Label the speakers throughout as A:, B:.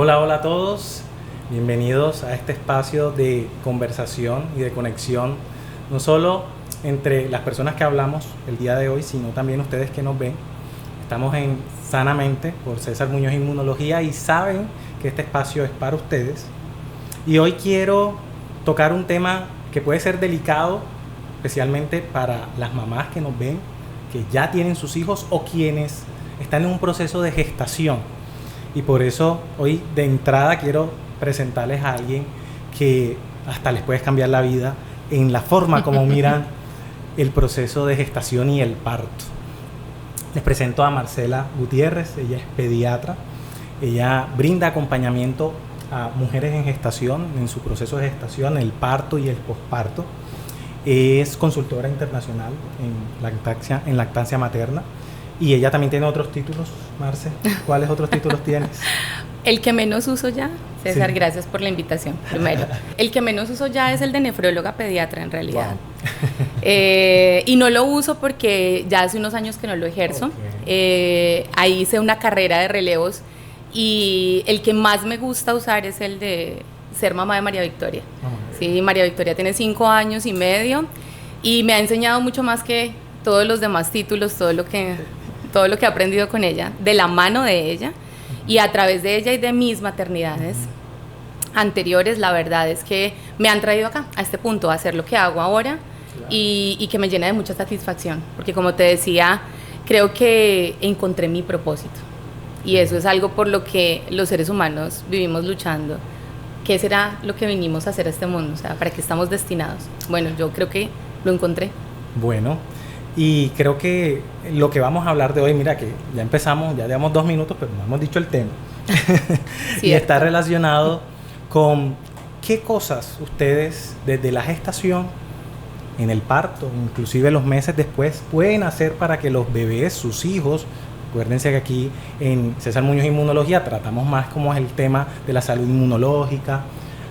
A: Hola, hola a todos. Bienvenidos a este espacio de conversación y de conexión, no solo entre las personas que hablamos el día de hoy, sino también ustedes que nos ven. Estamos en Sanamente por César Muñoz Inmunología y saben que este espacio es para ustedes. Y hoy quiero tocar un tema que puede ser delicado, especialmente para las mamás que nos ven, que ya tienen sus hijos o quienes están en un proceso de gestación. Y por eso hoy de entrada quiero presentarles a alguien que hasta les puede cambiar la vida en la forma como miran el proceso de gestación y el parto. Les presento a Marcela Gutiérrez. Ella es pediatra. Ella brinda acompañamiento a mujeres en gestación, en su proceso de gestación, el parto y el posparto. Es consultora internacional en lactancia materna. Y ella también tiene otros títulos, Marce. ¿Cuáles otros títulos tienes?
B: El que menos uso ya, César,
A: Sí.
B: Gracias por la invitación, primero. El que menos uso ya es el de nefróloga pediatra, en realidad.
A: Wow.
B: Y no lo uso porque ya hace unos años que no lo ejerzo.
A: Okay.
B: Ahí hice una carrera de relevos y el que más me gusta usar es el de ser mamá de María Victoria. Sí, María Victoria tiene 5 años y medio y me ha enseñado mucho más que todos los demás títulos, todo lo que he aprendido con ella, de la mano de ella y a través de ella y de mis maternidades anteriores. La verdad es que me han traído acá, a este punto, a hacer lo que hago ahora. Claro. Y que me llena de mucha satisfacción, porque como te decía, creo que encontré mi propósito y eso es algo por lo que los seres humanos vivimos luchando. ¿Qué será lo que vinimos a hacer a este mundo? O sea, ¿para qué estamos destinados? Bueno, yo creo que lo encontré.
A: Bueno, y creo que lo que vamos a hablar de hoy, mira que ya empezamos, ya llevamos 2 minutos, pero no hemos dicho el tema. Y está relacionado con qué cosas ustedes desde la gestación, en el parto, inclusive los meses después, pueden hacer para que los bebés, sus hijos, acuérdense que aquí en César Muñoz Inmunología tratamos más como es el tema de la salud inmunológica,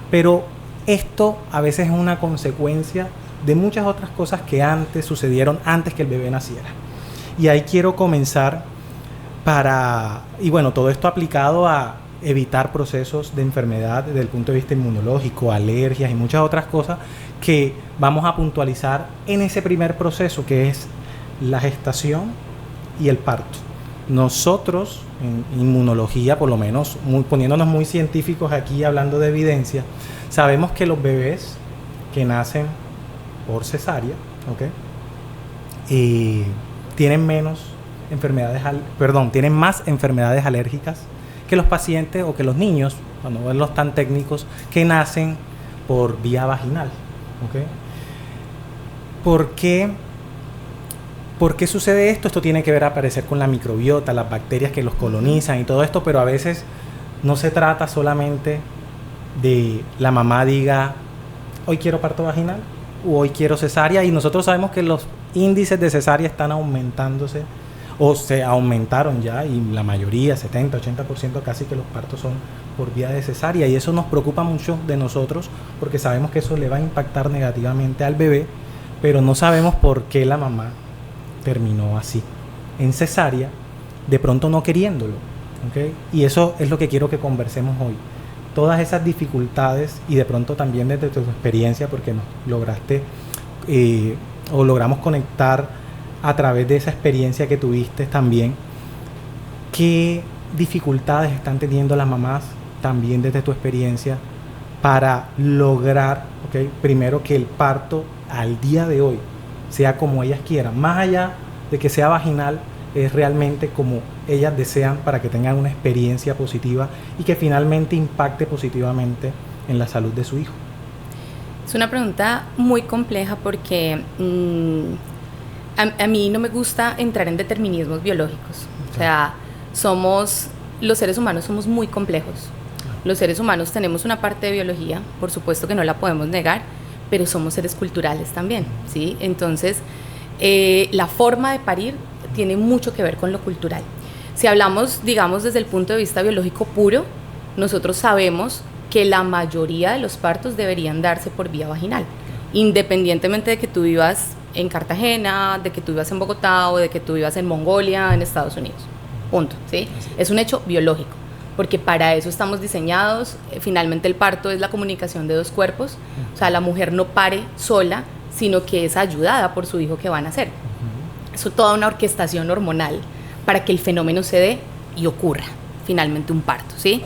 A: pero esto a veces es una consecuencia de muchas otras cosas que antes sucedieron, antes que el bebé naciera. Y ahí quiero comenzar y bueno, todo esto aplicado a evitar procesos de enfermedad desde el punto de vista inmunológico, alergias y muchas otras cosas que vamos a puntualizar en ese primer proceso que es la gestación y el parto. Nosotros en inmunología, por lo menos poniéndonos muy científicos aquí, hablando de evidencia, sabemos que los bebés que nacen por cesárea, ¿okay? Tienen más enfermedades alérgicas que los pacientes o que los niños, cuando ven los tan técnicos, que nacen por vía vaginal, ¿okay? ¿Por qué sucede esto? Esto tiene que ver, a parecer, con la microbiota, las bacterias que los colonizan y todo esto, pero a veces no se trata solamente de la mamá diga, hoy quiero parto vaginal, o hoy quiero cesárea, y nosotros sabemos que los índices de cesárea están aumentándose, o se aumentaron ya, y la mayoría, 70-80% casi, que los partos son por vía de cesárea, y eso nos preocupa mucho de nosotros, porque sabemos que eso le va a impactar negativamente al bebé, pero no sabemos por qué la mamá terminó así, en cesárea, de pronto no queriéndolo, ¿okay? Y eso es lo que quiero que conversemos hoy. Todas esas dificultades y de pronto también desde tu experiencia, porque nos lograste o logramos conectar a través de esa experiencia que tuviste también. ¿Qué dificultades están teniendo las mamás también desde tu experiencia para lograr, ¿okay?, primero que el parto al día de hoy sea como ellas quieran, más allá de que sea vaginal, es realmente como ellas desean, para que tengan una experiencia positiva y que finalmente impacte positivamente en la salud de su hijo?
B: Es una pregunta muy compleja porque a mí no me gusta entrar en determinismos biológicos. O sea, los seres humanos somos muy complejos. Los seres humanos tenemos una parte de biología, por supuesto que no la podemos negar, pero somos seres culturales también, ¿sí? Entonces, la forma de parir tiene mucho que ver con lo cultural. Si hablamos, digamos, desde el punto de vista biológico puro, nosotros sabemos que la mayoría de los partos deberían darse por vía vaginal, independientemente de que tú vivas en Cartagena, de que tú vivas en Bogotá o de que tú vivas en Mongolia, en Estados Unidos. Punto, ¿sí? Es un hecho biológico. porque para eso estamos diseñados. Finalmente el parto es la comunicación de dos cuerpos, o sea, la mujer no pare sola, sino que es ayudada por su hijo que va a nacer. Eso toda una orquestación hormonal para que el fenómeno se dé y ocurra finalmente un parto, ¿sí?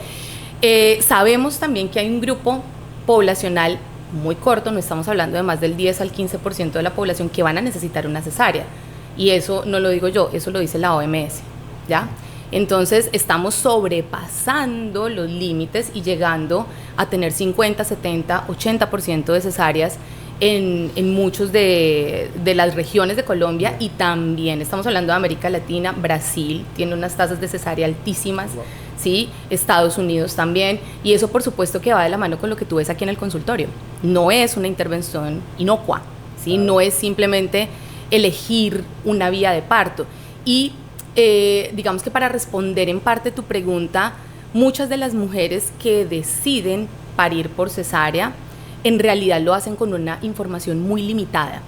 B: Sabemos también que hay un grupo poblacional muy corto, no estamos hablando de más del 10 al 15% de la población que van a necesitar una cesárea, y eso no lo digo yo, eso lo dice la OMS, ¿ya? Entonces estamos sobrepasando los límites y llegando a tener 50, 70, 80% de cesáreas en muchos de las regiones de Colombia, y también estamos hablando de América Latina. Brasil tiene unas tasas de cesárea altísimas, wow. ¿Sí? Estados Unidos también, y eso por supuesto que va de la mano con lo que tú ves aquí en el consultorio. No es una intervención inocua, ¿sí? Claro. No es simplemente elegir una vía de parto. Y digamos que para responder en parte tu pregunta, muchas de las mujeres que deciden parir por cesárea en realidad lo hacen con una información muy limitada.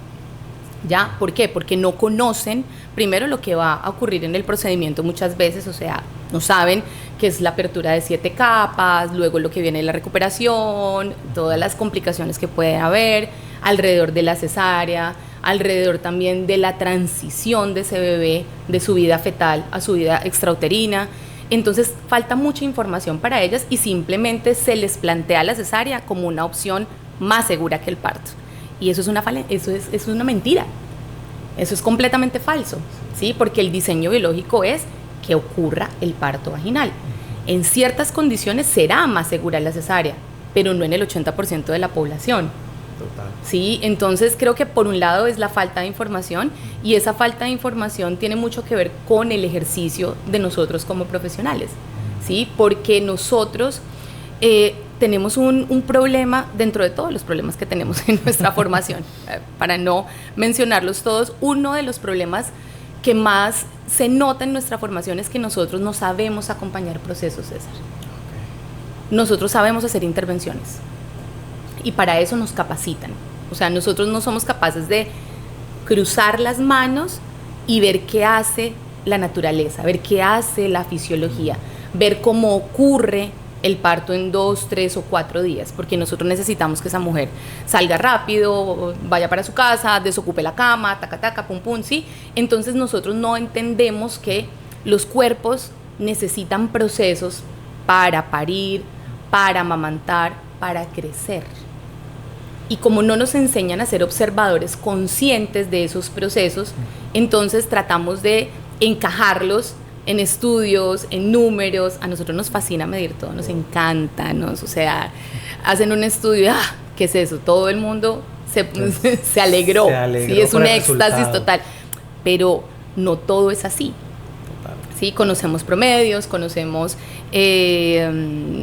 B: ¿Ya? ¿Por qué? Porque no conocen primero lo que va a ocurrir en el procedimiento muchas veces, o sea, no saben qué es la apertura de 7 capas, luego lo que viene de la recuperación, todas las complicaciones que puede haber alrededor de la cesárea, alrededor también de la transición de ese bebé de su vida fetal a su vida extrauterina. Entonces falta mucha información para ellas y simplemente se les plantea la cesárea como una opción más segura que el parto. Y eso es una mentira, eso es completamente falso, ¿sí? Porque el diseño biológico es que ocurra el parto vaginal. En ciertas condiciones será más segura la cesárea, pero no en el 80% de la población. Total. ¿Sí? Entonces creo que por un lado es la falta de información, y esa falta de información tiene mucho que ver con el ejercicio de nosotros como profesionales, ¿sí? Porque nosotros tenemos un problema dentro de todos los problemas que tenemos en nuestra formación, para no mencionarlos todos. Uno de los problemas que más se nota en nuestra formación es que nosotros no sabemos acompañar procesos, César. Okay. Nosotros sabemos hacer intervenciones y para eso nos capacitan. O sea, nosotros no somos capaces de cruzar las manos y ver qué hace la naturaleza, ver qué hace la fisiología, ver cómo ocurre el parto en 2, 3 o 4 días, porque nosotros necesitamos que esa mujer salga rápido, vaya para su casa, desocupe la cama, taca, taca, pum, pum, ¿sí? Entonces nosotros no entendemos que los cuerpos necesitan procesos para parir, para amamantar, para crecer. Y como no nos enseñan a ser observadores conscientes de esos procesos, entonces tratamos de encajarlos en estudios, en números. A nosotros nos fascina medir todo, nos encanta, o sea, hacen un estudio, ¿qué es eso? Todo el mundo se alegró, ¿sí? Es un éxtasis total, pero no todo es así. Total. ¿Sí? Conocemos promedios, conocemos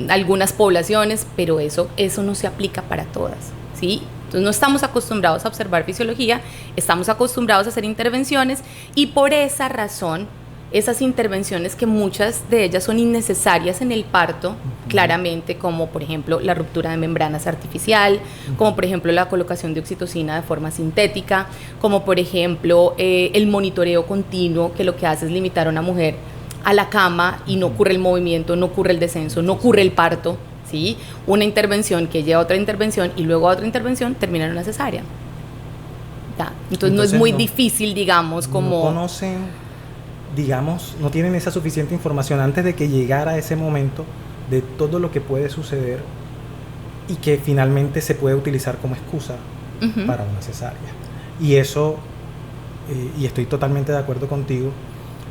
B: algunas poblaciones, pero eso no se aplica para todas, ¿sí? Entonces no estamos acostumbrados a observar fisiología, estamos acostumbrados a hacer intervenciones, y por esa razón esas intervenciones, que muchas de ellas son innecesarias en el parto, claramente, como por ejemplo la ruptura de membranas artificial, como por ejemplo la colocación de oxitocina de forma sintética, como por ejemplo el monitoreo continuo, que lo que hace es limitar a una mujer a la cama y no ocurre el movimiento, no ocurre el descenso, no ocurre el parto, ¿sí? Una intervención que lleva a otra intervención y luego a otra intervención termina en una cesárea. ¿Ya? Entonces no es muy difícil, digamos, como...
A: No conocen, digamos, no tienen esa suficiente información antes de que llegara ese momento de todo lo que puede suceder y que finalmente se puede utilizar como excusa para una cesárea. Y eso, y estoy totalmente de acuerdo contigo,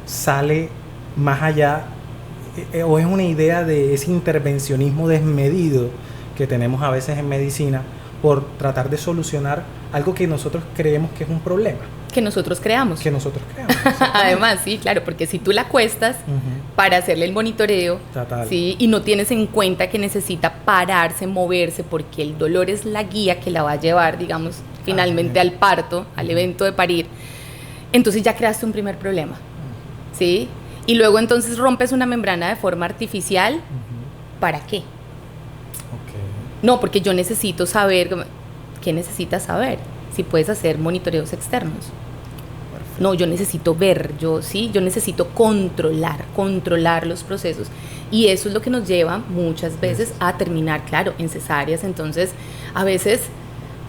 A: sale más allá, o es una idea de ese intervencionismo desmedido que tenemos a veces en medicina por tratar de solucionar algo que nosotros creemos que es un problema.
B: Que nosotros creamos. Además, sí, claro, porque si tú la acuestas para hacerle el monitoreo, ¿sí? Y no tienes en cuenta que necesita pararse, moverse, porque el dolor es la guía que la va a llevar, digamos, finalmente al parto, al evento de parir, entonces ya creaste un primer problema, ¿sí? Y luego entonces rompes una membrana de forma artificial, ¿para qué? Okay. No, porque yo necesito saber, ¿qué necesitas saber? Si puedes hacer monitoreos externos. Perfecto. No, yo necesito ver, yo necesito controlar los procesos. Y eso es lo que nos lleva muchas veces a terminar, claro, en cesáreas. Entonces, a veces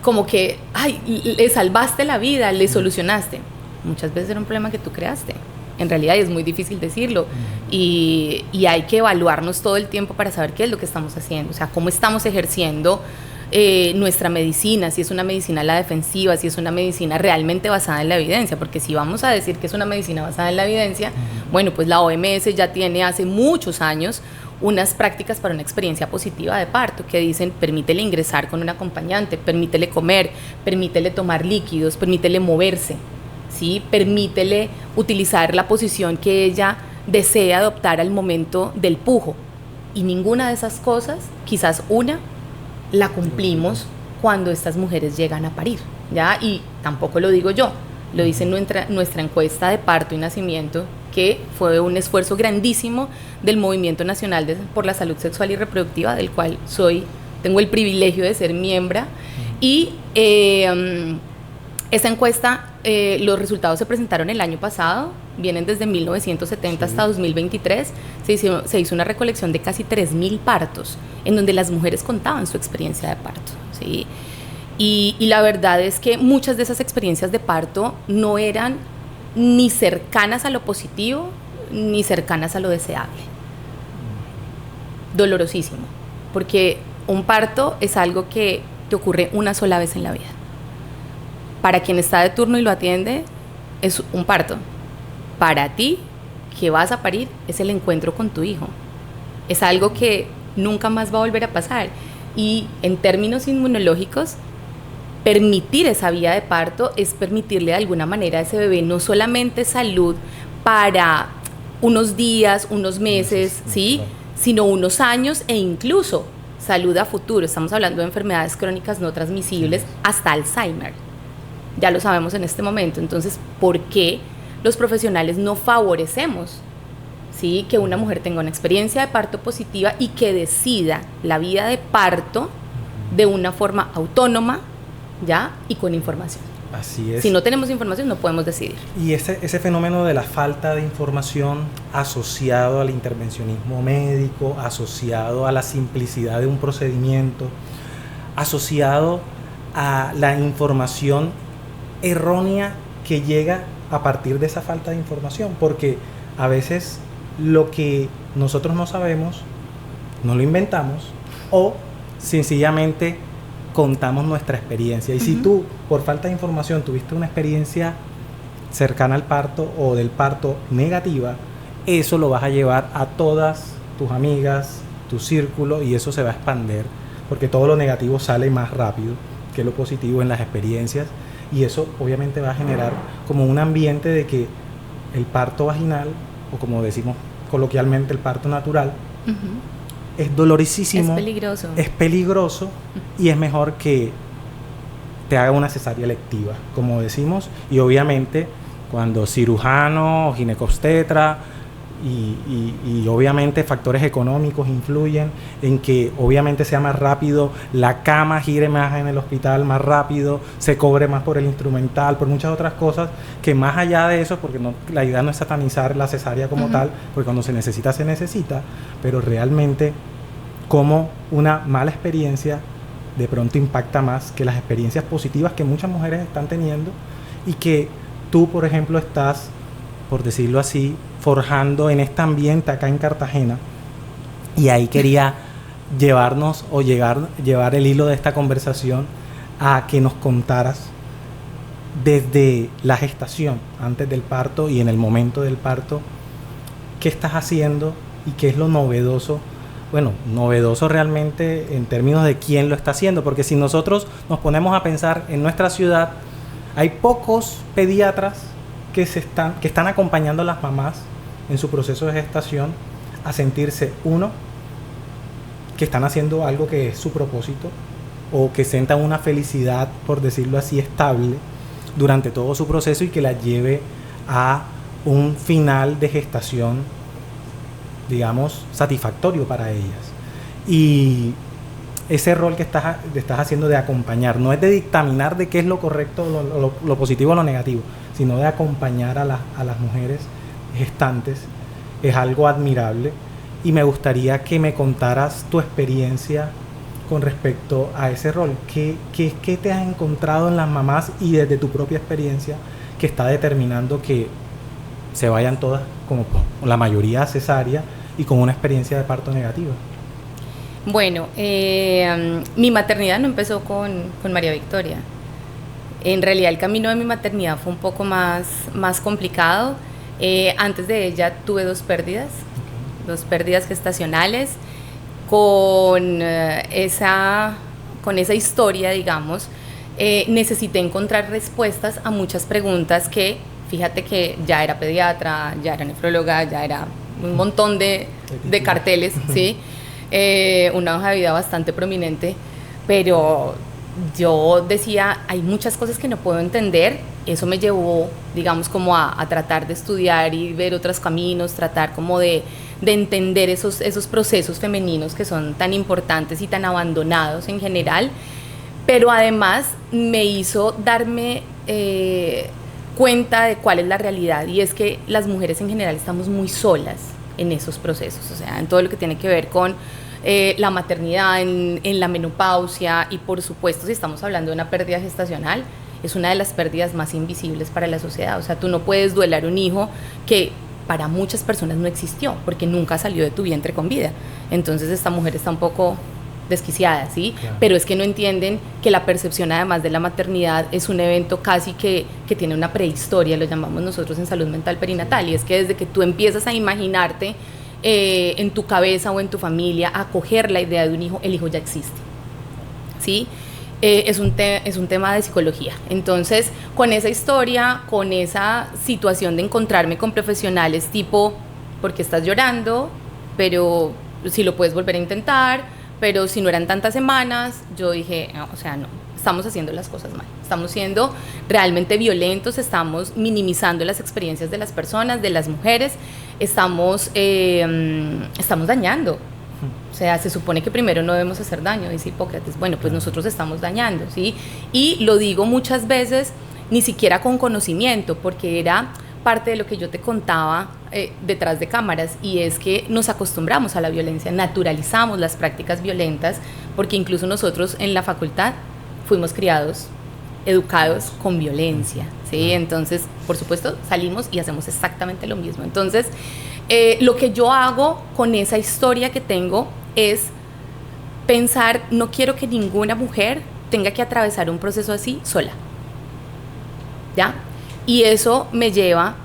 B: como que, ay, le salvaste la vida, le solucionaste. Muchas veces era un problema que tú creaste. En realidad es muy difícil decirlo. Y hay que evaluarnos todo el tiempo para saber qué es lo que estamos haciendo. O sea, cómo estamos ejerciendo nuestra medicina, si es una medicina a la defensiva, si es una medicina realmente basada en la evidencia, porque si vamos a decir que es una medicina basada en la evidencia, bueno, pues la OMS ya tiene hace muchos años unas prácticas para una experiencia positiva de parto que dicen: permítele ingresar con un acompañante, permítele comer, permítele tomar líquidos, permítele moverse, ¿sí? Permítele utilizar la posición que ella desea adoptar al momento del pujo. Y ninguna de esas cosas, quizás una, la cumplimos cuando estas mujeres llegan a parir, ¿ya? Y tampoco lo digo yo, lo dice nuestra encuesta de parto y nacimiento, que fue un esfuerzo grandísimo del Movimiento Nacional por la Salud Sexual y Reproductiva, del cual tengo el privilegio de ser miembro. Y esta encuesta, los resultados se presentaron el año pasado, vienen desde 1970 hasta 2023, se hizo una recolección de casi 3.000 partos, en donde las mujeres contaban su experiencia de parto, ¿sí? Y la verdad es que muchas de esas experiencias de parto no eran ni cercanas a lo positivo, ni cercanas a lo deseable. Dolorosísimo, porque un parto es algo que te ocurre una sola vez en la vida. Para quien está de turno y lo atiende, es un parto. Para ti, que vas a parir, es el encuentro con tu hijo. Es algo que nunca más va a volver a pasar. Y en términos inmunológicos, permitir esa vía de parto es permitirle de alguna manera a ese bebé no solamente salud para unos días, unos meses, ¿sí? Sino unos años, e incluso salud a futuro. Estamos hablando de enfermedades crónicas no transmisibles, hasta Alzheimer. Ya lo sabemos en este momento. Entonces, ¿por qué los profesionales no favorecemos, ¿sí?, que una mujer tenga una experiencia de parto positiva y que decida la vía de parto de una forma autónoma, ¿ya?, y con información?
A: Así es.
B: Si no tenemos información, no podemos decidir.
A: Y ese fenómeno de la falta de información asociado al intervencionismo médico, asociado a la simplicidad de un procedimiento, asociado a la información errónea que llega a partir de esa falta de información, porque a veces lo que nosotros no sabemos, no lo inventamos, o sencillamente contamos nuestra experiencia. Y si tú, por falta de información, tuviste una experiencia cercana al parto o del parto negativa, eso lo vas a llevar a todas tus amigas, tu círculo, y eso se va a expandir, porque todo lo negativo sale más rápido que lo positivo en las experiencias, y eso obviamente va a generar como un ambiente de que el parto vaginal, o como decimos coloquialmente, el parto natural, es dolorosísimo, es peligroso, y es mejor que te haga una cesárea electiva, como decimos. Y obviamente cuando cirujano, ginecobstetra y obviamente factores económicos influyen en que obviamente sea más rápido, la cama gire más en el hospital más rápido, se cobre más por el instrumental, por muchas otras cosas, que más allá de eso, porque la idea no es satanizar la cesárea como tal, porque cuando se necesita, pero realmente como una mala experiencia de pronto impacta más que las experiencias positivas que muchas mujeres están teniendo, y que tú, por ejemplo, estás, por decirlo así, forjando en este ambiente acá en Cartagena. Y ahí quería llevar el hilo de esta conversación a que nos contaras desde la gestación, antes del parto y en el momento del parto, qué estás haciendo y qué es lo novedoso. Bueno, novedoso realmente en términos de quién lo está haciendo, porque si nosotros nos ponemos a pensar en nuestra ciudad, hay pocos pediatras que están acompañando a las mamás en su proceso de gestación a sentirse, uno, que están haciendo algo que es su propósito, o que sientan una felicidad, por decirlo así, estable durante todo su proceso y que la lleve a un final de gestación, digamos, satisfactorio para ellas. Y ese rol que estás haciendo de acompañar, no es de dictaminar de qué es lo correcto, lo positivo o lo negativo, sino de acompañar a las mujeres gestantes, es algo admirable. y me gustaría que me contaras tu experiencia con respecto a ese rol. ¿Qué te has encontrado en las mamás y desde tu propia experiencia que está determinando que se vayan todas, como la mayoría, cesárea y con una experiencia de parto negativa?
B: Bueno, mi maternidad no empezó con María Victoria. En realidad el camino de mi maternidad fue un poco más complicado. Antes de ella tuve dos pérdidas gestacionales. Con esa historia, digamos, necesité encontrar respuestas a muchas preguntas que, fíjate que ya era pediatra, ya era nefróloga, ya era un montón de carteles, ¿sí? Una hoja de vida bastante prominente, pero yo decía, hay muchas cosas que no puedo entender. Eso me llevó, digamos, como a tratar de estudiar y ver otros caminos, tratar como de entender esos procesos femeninos que son tan importantes y tan abandonados en general, pero además me hizo darme cuenta de cuál es la realidad, y es que las mujeres en general estamos muy solas en esos procesos, o sea, en todo lo que tiene que ver con la maternidad, en la menopausia, y por supuesto si estamos hablando de una pérdida gestacional, es una de las pérdidas más invisibles para la sociedad. O sea, tú no puedes duelar un hijo que para muchas personas no existió, porque nunca salió de tu vientre con vida. Entonces esta mujer está un poco desquiciada, ¿sí? Claro. Pero es que no entienden que la percepción, además de la maternidad, es un evento casi que tiene una prehistoria, lo llamamos nosotros en salud mental perinatal, y es que desde que tú empiezas a imaginarte en tu cabeza o en tu familia, a acoger la idea de un hijo, el hijo ya existe, ¿sí? Es un tema de psicología. Entonces, con esa historia, con esa situación de encontrarme con profesionales tipo, ¿por qué estás llorando? Pero si lo puedes volver a intentar, pero si no eran tantas semanas, yo dije, no, o sea, no, estamos haciendo las cosas mal, estamos siendo realmente violentos, estamos minimizando las experiencias de las personas, de las mujeres, estamos dañando. O sea, se supone que primero no debemos hacer daño, dice Hipócrates. Bueno, pues nosotros estamos dañando, ¿sí? Y lo digo muchas veces, ni siquiera con conocimiento, porque era parte de lo que yo te contaba detrás de cámaras, y es que nos acostumbramos a la violencia, naturalizamos las prácticas violentas, porque incluso nosotros en la facultad fuimos criados, educados con violencia, ¿sí? Entonces, por supuesto, salimos y hacemos exactamente lo mismo. Entonces, lo que yo hago con esa historia que tengo es pensar, no quiero que ninguna mujer tenga que atravesar un proceso así sola, ¿ya? Y eso me lleva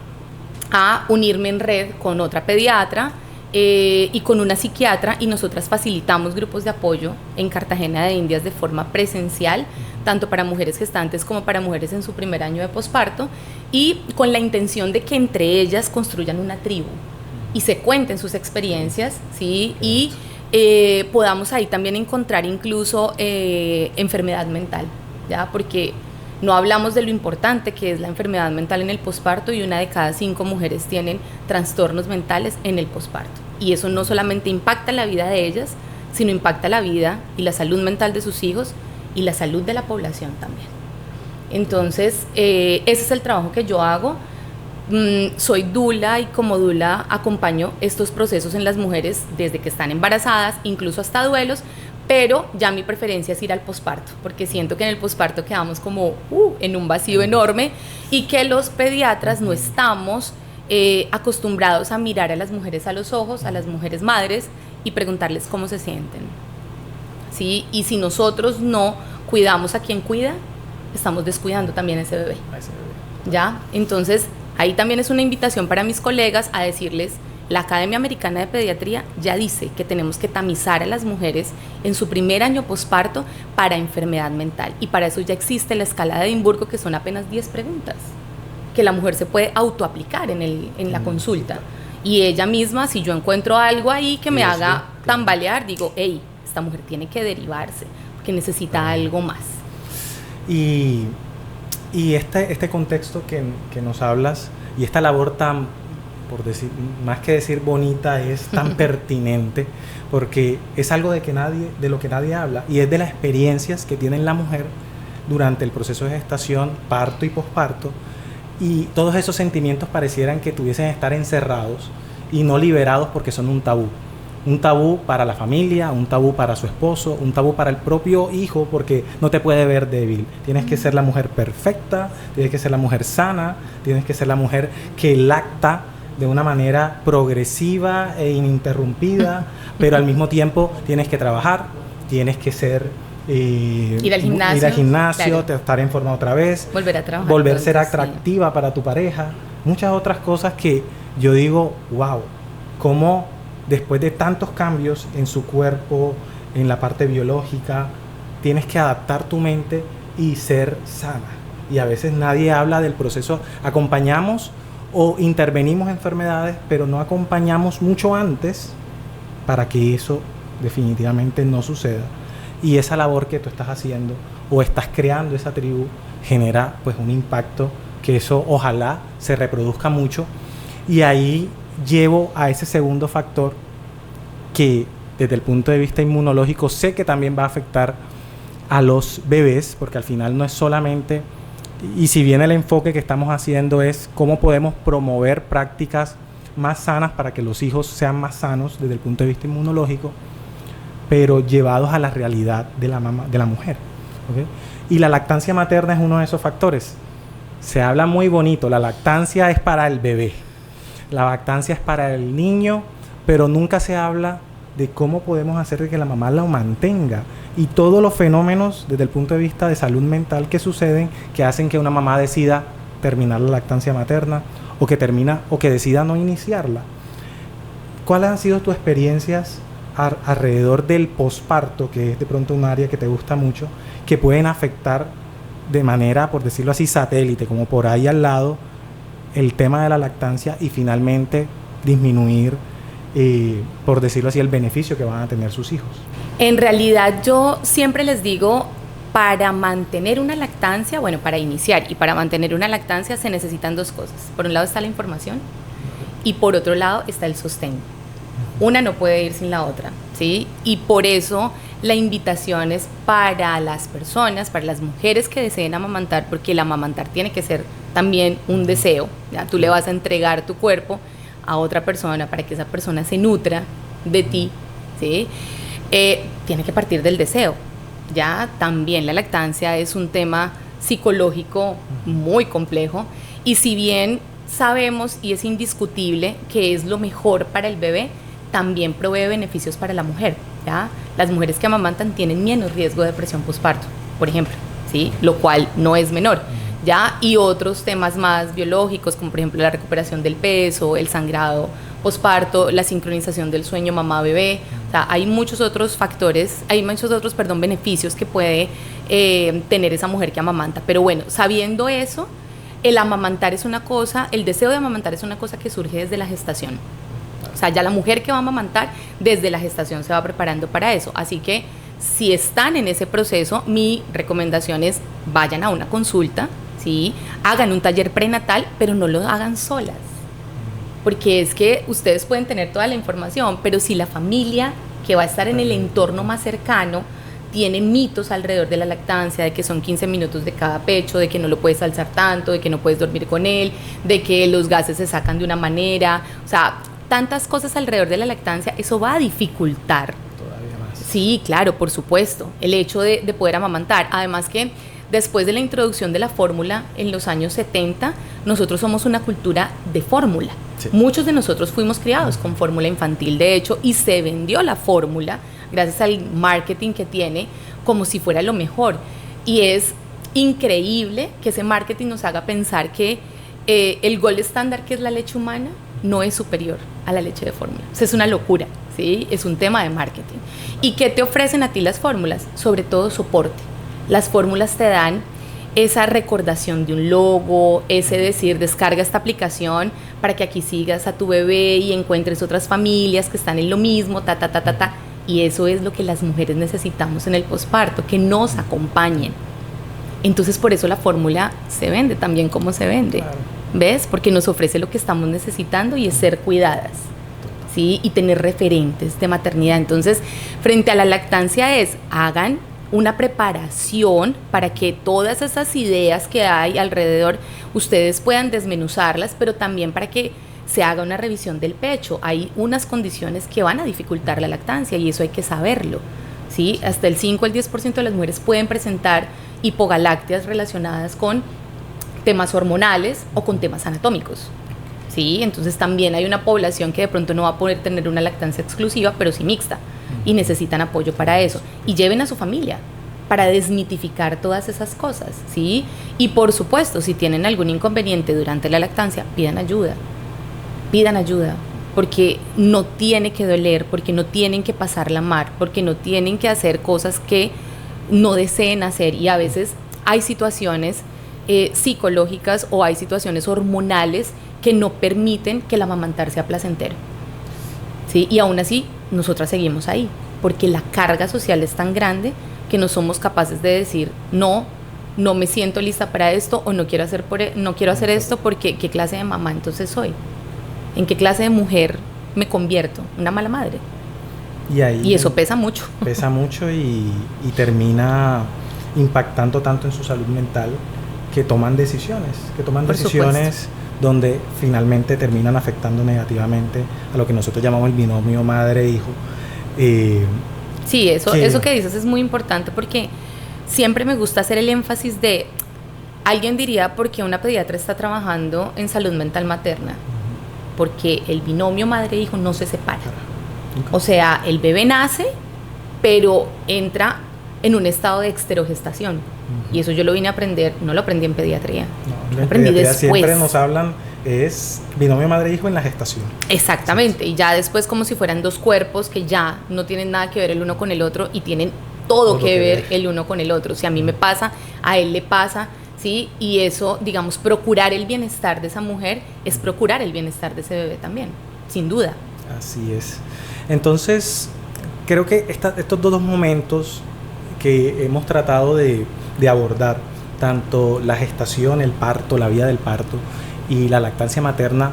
B: a unirme en red con otra pediatra y con una psiquiatra, y nosotras facilitamos grupos de apoyo en Cartagena de Indias de forma presencial, tanto para mujeres gestantes como para mujeres en su primer año de posparto, y con la intención de que entre ellas construyan una tribu y se cuenten sus experiencias, ¿sí? Y podamos ahí también encontrar incluso enfermedad mental, ¿ya? Porque no hablamos de lo importante que es la enfermedad mental en el posparto, y 1 de cada 5 mujeres tienen trastornos mentales en el posparto. Y eso no solamente impacta la vida de ellas, sino impacta la vida y la salud mental de sus hijos y la salud de la población también. Entonces, ese es el trabajo que yo hago. Soy dula, y como dula acompaño estos procesos en las mujeres desde que están embarazadas, incluso hasta duelos, pero ya mi preferencia es ir al posparto, porque siento que en el posparto quedamos como en un vacío enorme, y que los pediatras no estamos acostumbrados a mirar a las mujeres a los ojos, a las mujeres madres, y preguntarles cómo se sienten, ¿sí? Y si nosotros no cuidamos a quien cuida, estamos descuidando también a ese bebé, ¿ya? Entonces, ahí también es una invitación para mis colegas a decirles, la Academia Americana de Pediatría ya dice que tenemos que tamizar a las mujeres en su primer año posparto para enfermedad mental, y para eso ya existe la escala de Edimburgo, que son apenas 10 preguntas que la mujer se puede autoaplicar en la consulta, y ella misma, si yo encuentro algo ahí que me haga tambalear, digo, hey, esta mujer tiene que derivarse porque necesita algo más.
A: Y este contexto que nos hablas, y esta labor tan, por decir, más que decir bonita, es tan pertinente, porque es algo de lo que nadie habla, y es de las experiencias que tiene la mujer durante el proceso de gestación, parto y posparto, y todos esos sentimientos parecieran que tuviesen que estar encerrados y no liberados porque son un tabú. un tabú para la familia, un tabú para su esposo, un tabú para el propio hijo, porque no te puede ver débil. Tienes que ser la mujer perfecta, tienes que ser la mujer sana, tienes que ser la mujer que lacta de una manera progresiva e ininterrumpida, pero al mismo tiempo tienes que trabajar, tienes que ser...
B: ir al gimnasio,
A: claro, estar en forma otra vez,
B: volver a trabajar,
A: volver a ser atractiva, sí, para tu pareja, muchas otras cosas que yo digo, wow, cómo después de tantos cambios en su cuerpo, en la parte biológica, tienes que adaptar tu mente y ser sana. Y a veces nadie habla del proceso. Acompañamos o intervenimos enfermedades, pero no acompañamos mucho antes para que eso definitivamente no suceda. Y esa labor que tú estás haciendo o estás creando esa tribu genera pues un impacto que eso ojalá se reproduzca mucho. Y ahí llevo a ese segundo factor que desde el punto de vista inmunológico sé que también va a afectar a los bebés, porque al final no es solamente, y si bien el enfoque que estamos haciendo es cómo podemos promover prácticas más sanas para que los hijos sean más sanos desde el punto de vista inmunológico, pero llevados a la realidad de la mujer, ¿okay? Y la lactancia materna es uno de esos factores. Se habla muy bonito, la lactancia es para el bebé, la lactancia es para el niño, pero nunca se habla de cómo podemos hacer de que la mamá lo mantenga y todos los fenómenos desde el punto de vista de salud mental que suceden, que hacen que una mamá decida terminar la lactancia materna o que decida no iniciarla. ¿Cuáles han sido tus experiencias alrededor del posparto, que es de pronto un área que te gusta mucho, que pueden afectar de manera, por decirlo así, satélite, como por ahí al lado, el tema de la lactancia y finalmente disminuir, por decirlo así, el beneficio que van a tener sus hijos?
B: En realidad yo siempre les digo, para mantener una lactancia, bueno, para iniciar y para mantener una lactancia se necesitan dos cosas. Por un lado está la información y por otro lado está el sostén. Una no puede ir sin la otra, ¿sí? Y por eso la invitación es para las personas, para las mujeres que deseen amamantar, porque el amamantar tiene que ser también un deseo, ¿ya? Tú le vas a entregar tu cuerpo a otra persona para que esa persona se nutra de ti, ¿sí? Tiene que partir del deseo. Ya también la lactancia es un tema psicológico muy complejo y si bien sabemos y es indiscutible que es lo mejor para el bebé, también provee beneficios para la mujer, ¿ya? Las mujeres que amamantan tienen menos riesgo de depresión posparto, por ejemplo, ¿sí? Lo cual no es menor, ¿ya? Y otros temas más biológicos, como por ejemplo la recuperación del peso, el sangrado posparto, la sincronización del sueño mamá-bebé. O sea, hay muchos otros factores, beneficios que puede tener esa mujer que amamanta. Pero bueno, sabiendo eso, el amamantar es una cosa, el deseo de amamantar es una cosa que surge desde la gestación. O sea, ya la mujer que va a amamantar desde la gestación se va preparando para eso. Así que si están en ese proceso, mi recomendación es vayan a una consulta, ¿sí? Hagan un taller prenatal, pero no lo hagan solas. Porque es que ustedes pueden tener toda la información, pero si la familia que va a estar en el entorno más cercano tiene mitos alrededor de la lactancia, de que son 15 minutos de cada pecho, de que no lo puedes alzar tanto, de que no puedes dormir con él, de que los gases se sacan de una manera, o sea, tantas cosas alrededor de la lactancia, eso va a dificultar.
A: Todavía más.
B: Sí, claro, por supuesto, el hecho de poder amamantar. Además que después de la introducción de la fórmula en los años 70, nosotros somos una cultura de fórmula. Sí. Muchos de nosotros fuimos criados con fórmula infantil, de hecho, y se vendió la fórmula, gracias al marketing que tiene, como si fuera lo mejor. Y es increíble que ese marketing nos haga pensar que el gold estándar, que es la leche humana, no es superior a la leche de fórmula. O sea, es una locura, ¿sí? Es un tema de marketing. ¿Y qué te ofrecen a ti las fórmulas? Sobre todo soporte. Las fórmulas te dan esa recordación de un logo, ese decir, descarga esta aplicación para que aquí sigas a tu bebé y encuentres otras familias que están en lo mismo, y eso es lo que las mujeres necesitamos en el posparto, que nos acompañen. Entonces por eso la fórmula se vende también como se vende, claro. ¿Ves? Porque nos ofrece lo que estamos necesitando y es ser cuidadas, ¿sí? Y tener referentes de maternidad. Entonces, frente a la lactancia hagan una preparación para que todas esas ideas que hay alrededor ustedes puedan desmenuzarlas, pero también para que se haga una revisión del pecho. Hay unas condiciones que van a dificultar la lactancia y eso hay que saberlo, ¿sí? Hasta el 5 al 10% de las mujeres pueden presentar hipogalácteas relacionadas con temas hormonales o con temas anatómicos, ¿sí? Entonces también hay una población que de pronto no va a poder tener una lactancia exclusiva, pero sí mixta, y necesitan apoyo para eso. Y lleven a su familia para desmitificar todas esas cosas, ¿sí? Y por supuesto, si tienen algún inconveniente durante la lactancia, pidan ayuda, porque no tiene que doler, porque no tienen que pasarla mal, porque no tienen que hacer cosas que no deseen hacer, y a veces hay situaciones psicológicas o hay situaciones hormonales que no permiten que el amamantar sea placentero, ¿sí? Y aún así, nosotras seguimos ahí, porque la carga social es tan grande que no somos capaces de decir, no me siento lista para esto, o no quiero hacer esto, porque ¿qué clase de mamá entonces soy? ¿En qué clase de mujer me convierto? Una mala madre. Y eso pesa mucho.
A: Pesa mucho y termina impactando tanto en su salud mental que toman decisiones donde finalmente terminan afectando negativamente a lo que nosotros llamamos el binomio madre-hijo.
B: Sí, eso que dices es muy importante, porque siempre me gusta hacer el énfasis de, alguien diría, ¿por qué una pediatra está trabajando en salud mental materna? Porque el binomio madre-hijo no se separa. O sea, el bebé nace, pero entra en un estado de exterogestación. Y eso yo lo vine a aprender, no lo aprendí en pediatría.
A: No,
B: lo aprendí después.
A: Siempre nos hablan, es binomio madre-hijo en la gestación.
B: Exactamente, sí. Y ya después como si fueran dos cuerpos que ya no tienen nada que ver el uno con el otro y tienen todo que ver el uno con el otro. Si a mí me pasa, a él le pasa, ¿sí? Y eso, digamos, procurar el bienestar de esa mujer es procurar el bienestar de ese bebé también, sin duda.
A: Así es. Entonces, creo que estos dos momentos que hemos tratado de abordar, tanto la gestación, el parto, la vida del parto y la lactancia materna,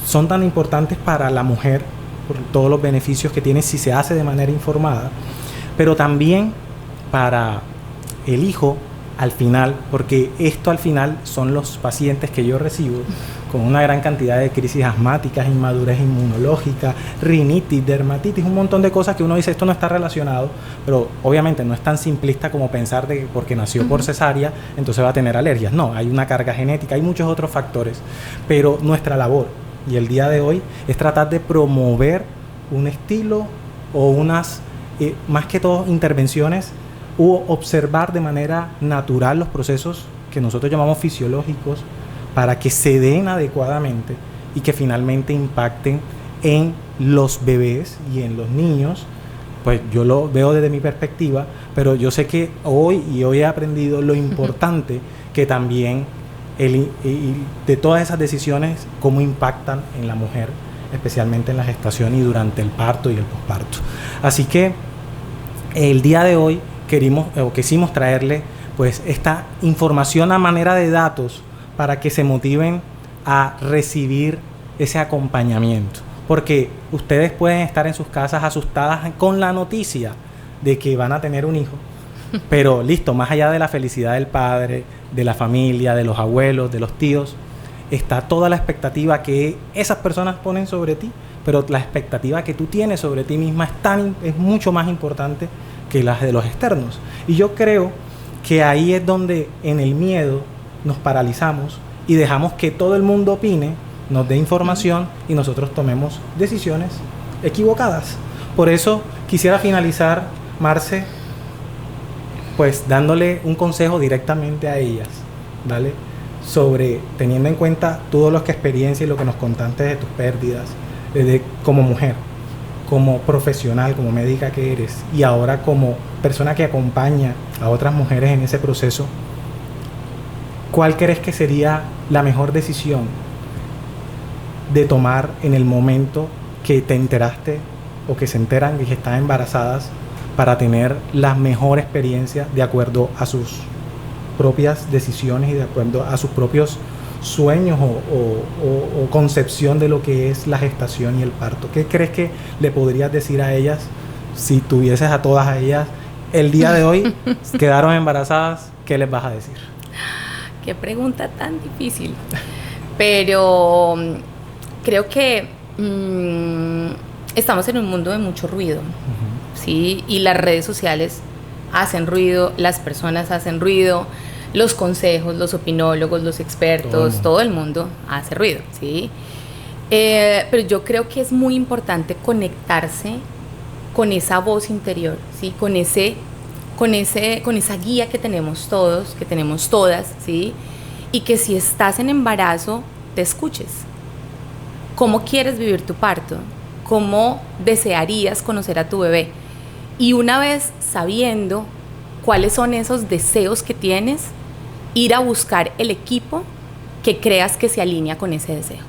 A: son tan importantes para la mujer por todos los beneficios que tiene si se hace de manera informada, pero también para el hijo al final, porque esto al final son los pacientes que yo recibo con una gran cantidad de crisis asmáticas, inmadurez inmunológica, rinitis, dermatitis, un montón de cosas que uno dice esto no está relacionado, pero obviamente no es tan simplista como pensar de que porque nació por cesárea entonces va a tener alergias. No, hay una carga genética, hay muchos otros factores, pero nuestra labor y el día de hoy es tratar de promover un estilo o unas, más que todo, intervenciones u observar de manera natural los procesos que nosotros llamamos fisiológicos para que se den adecuadamente y que finalmente impacten en los bebés y en los niños. Pues yo lo veo desde mi perspectiva, pero yo sé que hoy he aprendido lo importante que también de todas esas decisiones, cómo impactan en la mujer, especialmente en la gestación y durante el parto y el posparto. Así que el día de hoy quisimos traerle pues esta información a manera de datos para que se motiven a recibir ese acompañamiento, porque ustedes pueden estar en sus casas asustadas con la noticia de que van a tener un hijo, pero listo, más allá de la felicidad del padre, de la familia, de los abuelos, de los tíos, está toda la expectativa que esas personas ponen sobre ti, pero la expectativa que tú tienes sobre ti misma es mucho más importante que las de los externos. Y yo creo que ahí es donde en el miedo nos paralizamos y dejamos que todo el mundo opine, nos dé información y nosotros tomemos decisiones equivocadas. Por eso quisiera finalizar, Marce, pues dándole un consejo directamente a ellas, ¿vale? Sobre, teniendo en cuenta todo lo que experiencia y lo que nos contaste de tus pérdidas, como mujer, como profesional, como médica que eres, y ahora como persona que acompaña a otras mujeres en ese proceso, ¿cuál crees que sería la mejor decisión de tomar en el momento que te enteraste o que se enteran de que están embarazadas para tener la mejor experiencia de acuerdo a sus propias decisiones y de acuerdo a sus propios sueños o concepción de lo que es la gestación y el parto? ¿Qué crees que le podrías decir a ellas si tuvieses a todas a ellas el día de hoy, quedaron embarazadas? ¿Qué les vas a decir?
B: Qué pregunta tan difícil. Pero creo que estamos en un mundo de mucho ruido, ¿sí? Y las redes sociales hacen ruido, las personas hacen ruido, los consejos, los opinólogos, los expertos, todo el mundo hace ruido, ¿sí? Pero yo creo que es muy importante conectarse con esa voz interior, ¿sí? Con esa guía que tenemos todos, que tenemos todas, ¿sí? Y que si estás en embarazo, te escuches. ¿Cómo quieres vivir tu parto? ¿Cómo desearías conocer a tu bebé? Y una vez sabiendo cuáles son esos deseos que tienes, ir a buscar el equipo que creas que se alinea con ese deseo,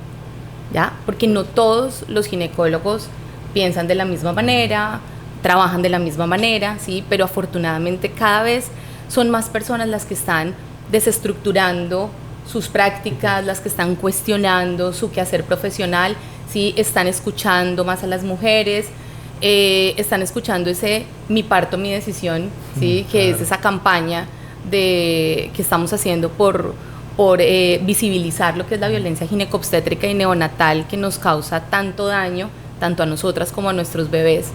B: ¿ya? Porque no todos los ginecólogos piensan de la misma manera, trabajan de la misma manera, ¿sí? Pero afortunadamente cada vez son más personas las que están desestructurando sus prácticas, las que están cuestionando su quehacer profesional, ¿sí? Están escuchando más a las mujeres, están escuchando ese mi parto, mi decisión, ¿sí? Que claro. Es esa campaña que estamos haciendo por visibilizar lo que es la violencia ginecobstétrica y neonatal que nos causa tanto daño, tanto a nosotras como a nuestros bebés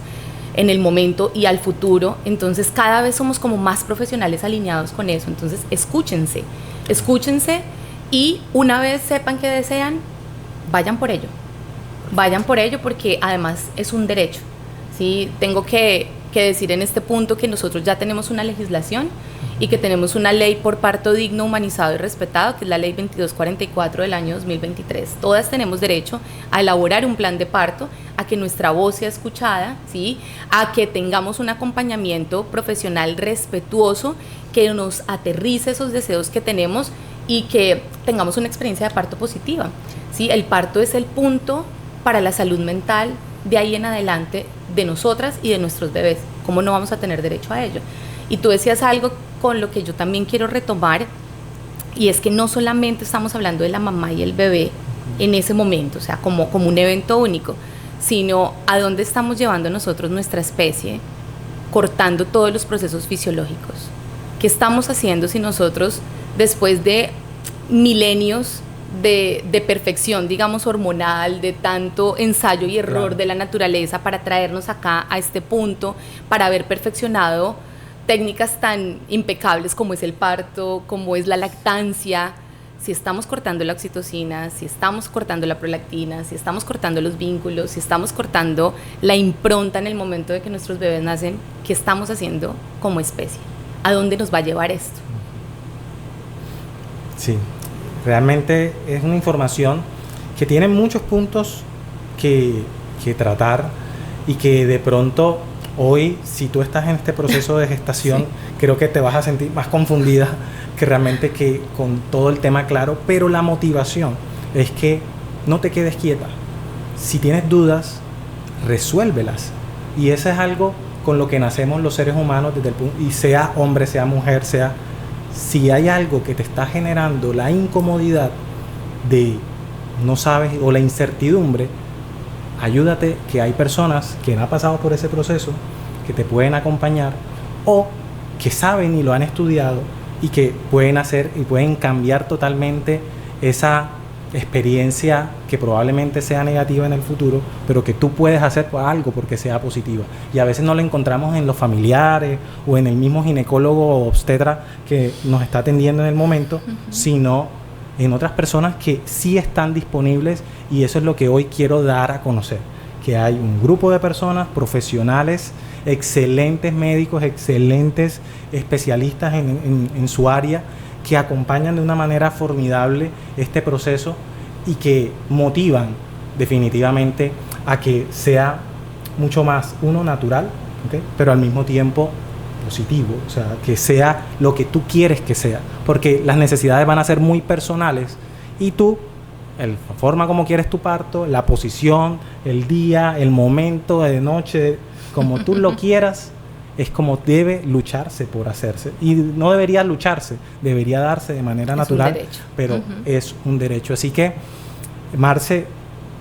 B: en el momento y al futuro. Entonces cada vez somos como más profesionales alineados con eso. Entonces escúchense y una vez sepan que desean, vayan por ello porque además es un derecho, ¿sí? Tengo que decir en este punto que nosotros ya tenemos una legislación y que tenemos una ley por parto digno, humanizado y respetado, que es la ley 2244 del año 2023. Todas tenemos derecho a elaborar un plan de parto, a que nuestra voz sea escuchada, ¿sí? A que tengamos un acompañamiento profesional respetuoso que nos aterrice esos deseos que tenemos y que tengamos una experiencia de parto positiva, ¿sí? El parto es el punto para la salud mental de ahí en adelante de nosotras y de nuestros bebés. ¿Cómo no vamos a tener derecho a ello? Y tú decías algo con lo que yo también quiero retomar, y es que no solamente estamos hablando de la mamá y el bebé en ese momento, o sea, como un evento único, sino a dónde estamos llevando nosotros nuestra especie, cortando todos los procesos fisiológicos. ¿Qué estamos haciendo si nosotros, después de milenios de perfección, digamos, hormonal, de tanto ensayo y error claro. de la naturaleza para traernos acá a este punto, para haber perfeccionado técnicas tan impecables como es el parto, como es la lactancia, si estamos cortando la oxitocina, si estamos cortando la prolactina, si estamos cortando los vínculos, si estamos cortando la impronta en el momento de que nuestros bebés nacen, ¿qué estamos haciendo como especie? ¿A dónde nos va a llevar esto?
A: Sí, realmente es una información que tiene muchos puntos que tratar y que de pronto hoy, si tú estás en este proceso de gestación, sí. creo que te vas a sentir más confundida que realmente que con todo el tema claro, pero la motivación es que no te quedes quieta. Si tienes dudas, resuélvelas. Y eso es algo con lo que nacemos los seres humanos, desde el punto, y sea hombre, sea mujer, sea... Si hay algo que te está generando la incomodidad de no sabes o la incertidumbre, ayúdate, que hay personas que han pasado por ese proceso, que te pueden acompañar o que saben y lo han estudiado y que pueden hacer y pueden cambiar totalmente esa experiencia que probablemente sea negativa en el futuro, pero que tú puedes hacer algo porque sea positiva. Y a veces no la encontramos en los familiares o en el mismo ginecólogo o obstetra que nos está atendiendo en el momento, sino en otras personas que sí están disponibles, y eso es lo que hoy quiero dar a conocer, que hay un grupo de personas profesionales, excelentes médicos, excelentes especialistas en su área, que acompañan de una manera formidable este proceso y que motivan definitivamente a que sea mucho más, natural, ¿okay? Pero al mismo tiempo positivo, o sea, que sea lo que tú quieres que sea, porque las necesidades van a ser muy personales y tú, la forma como quieres tu parto, la posición, el día, el momento de noche, como tú lo quieras, es como debe lucharse por hacerse. Y no debería lucharse, debería darse de manera natural, pero es un derecho. Así que, Marce,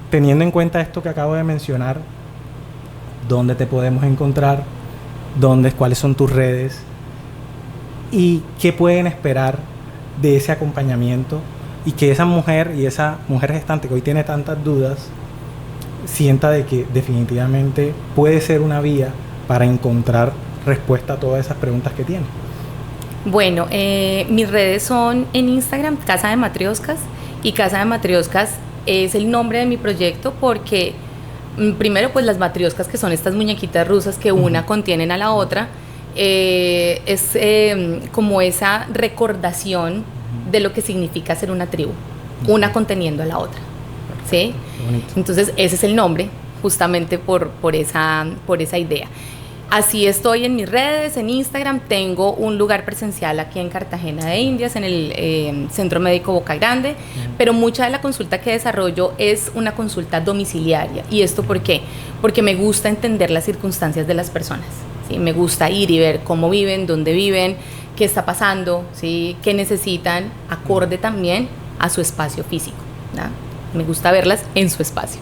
A: teniendo en cuenta esto que acabo de mencionar, ¿dónde te podemos encontrar? ¿Cuáles son tus redes? ¿Y qué pueden esperar de ese acompañamiento? y que esa mujer gestante que hoy tiene tantas dudas sienta de que definitivamente puede ser una vía para encontrar respuesta a todas esas preguntas que tiene.
B: Bueno, mis redes son en Instagram, Casa de Matrioscas, y Casa de Matrioscas es el nombre de mi proyecto porque primero pues las matrioscas, que son estas muñequitas rusas que una contienen a la otra, es como esa recordación de lo que significa ser una tribu, una conteniendo a la otra, ¿sí? Entonces ese es el nombre justamente por esa idea. Así estoy en mis redes, en Instagram. Tengo un lugar presencial aquí en Cartagena de Indias, en el Centro Médico Boca Grande, pero mucha de la consulta que desarrollo es una consulta domiciliaria. ¿Y esto por qué? Porque me gusta entender las circunstancias de las personas, ¿sí? Me gusta ir y ver cómo viven, dónde viven, qué está pasando, ¿sí? Qué necesitan, acorde también a su espacio físico, ¿no? Me gusta verlas en su espacio.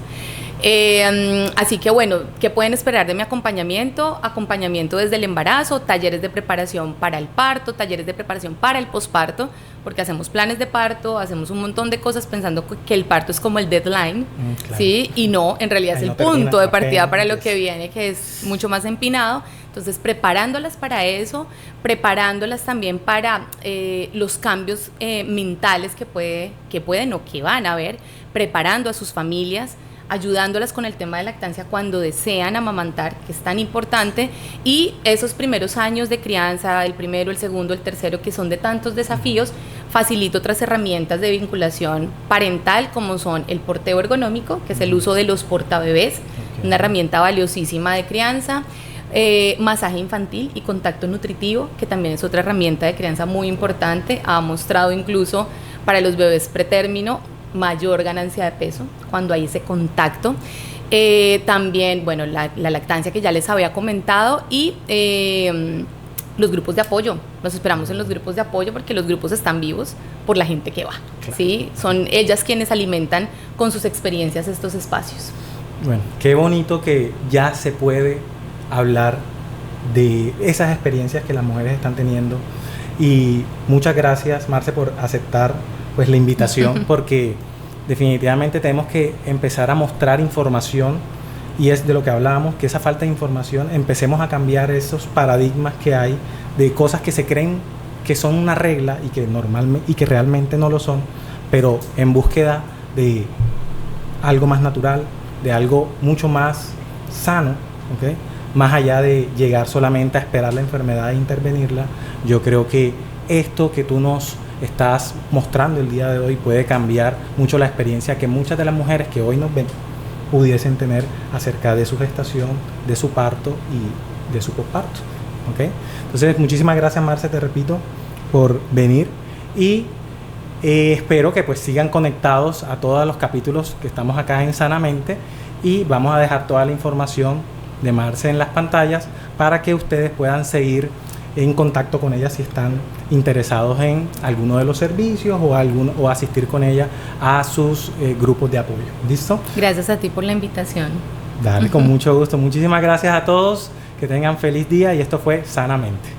B: Así que bueno, ¿qué pueden esperar de mi acompañamiento? Acompañamiento desde el embarazo, talleres de preparación para el parto, talleres de preparación para el posparto, porque hacemos planes de parto, hacemos un montón de cosas pensando que el parto es como el deadline, claro. ¿Sí? Y no, en realidad es el punto de partida para lo que viene, que es mucho más empinado. Entonces, preparándolas para eso, preparándolas también para los cambios mentales que pueden o que van a haber, preparando a sus familias, ayudándolas con el tema de lactancia cuando desean amamantar, que es tan importante, y esos primeros años de crianza, el primero, el segundo, el tercero, que son de tantos desafíos, facilito otras herramientas de vinculación parental, como son el porteo ergonómico, que es el uso de los portabebés, una herramienta valiosísima de crianza, masaje infantil y contacto nutritivo, que también es otra herramienta de crianza muy importante, ha mostrado incluso para los bebés pretérmino mayor ganancia de peso cuando hay ese contacto. También, bueno, la lactancia que ya les había comentado, y los grupos de apoyo. Los esperamos en los grupos de apoyo porque los grupos están vivos por la gente que va, claro. ¿Sí? Son ellas quienes alimentan con sus experiencias estos espacios.
A: Bueno, qué bonito que ya se puede hablar de esas experiencias que las mujeres están teniendo, y muchas gracias, Marce, por aceptar pues la invitación, porque definitivamente tenemos que empezar a mostrar información, y es de lo que hablábamos, que esa falta de información, empecemos a cambiar esos paradigmas que hay de cosas que se creen que son una regla y que realmente no lo son, pero en búsqueda de algo más natural, de algo mucho más sano, ¿okay? Más allá de llegar solamente a esperar la enfermedad e intervenirla. Yo creo que esto que tú nos estás mostrando el día de hoy puede cambiar mucho la experiencia que muchas de las mujeres que hoy nos ven pudiesen tener acerca de su gestación, de su parto y de su posparto, ¿okay? Entonces, muchísimas gracias, Marce, te repito, por venir, y espero que pues sigan conectados a todos los capítulos que estamos acá en Sanamente, y vamos a dejar toda la información de Marce en las pantallas para que ustedes puedan seguir en contacto con ella si están interesados en alguno de los servicios o asistir con ella a sus grupos de apoyo. ¿Listo?
B: Gracias a ti por la invitación.
A: Dale, con mucho gusto. Muchísimas gracias a todos. Que tengan feliz día, y esto fue Sanamente.